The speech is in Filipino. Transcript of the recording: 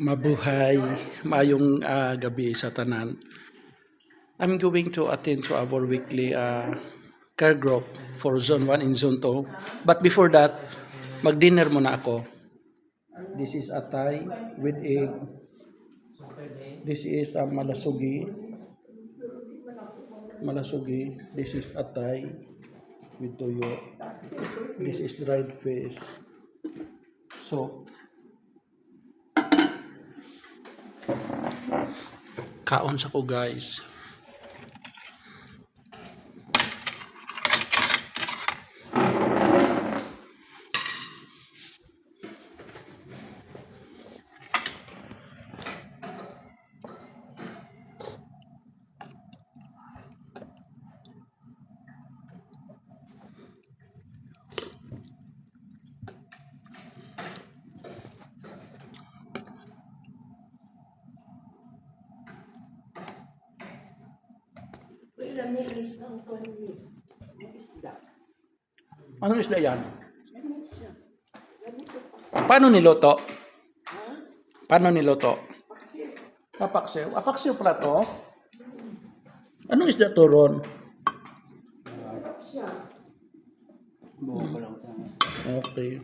Mabuhay, maayong gabi sa tanan. I'm going to attend to our weekly care group for Zone 1 and Zone 2. But before that, mag-dinner muna ako. This is atay with egg. This is malasugi. Malasugi. This is atay with toyo. This is dried fish. So, kaon sa ko guys. Anong isda yan? Paano niluto? Paano niluto? Paksiw. Paksiw pala to? Anong isda to, Ron? Okay.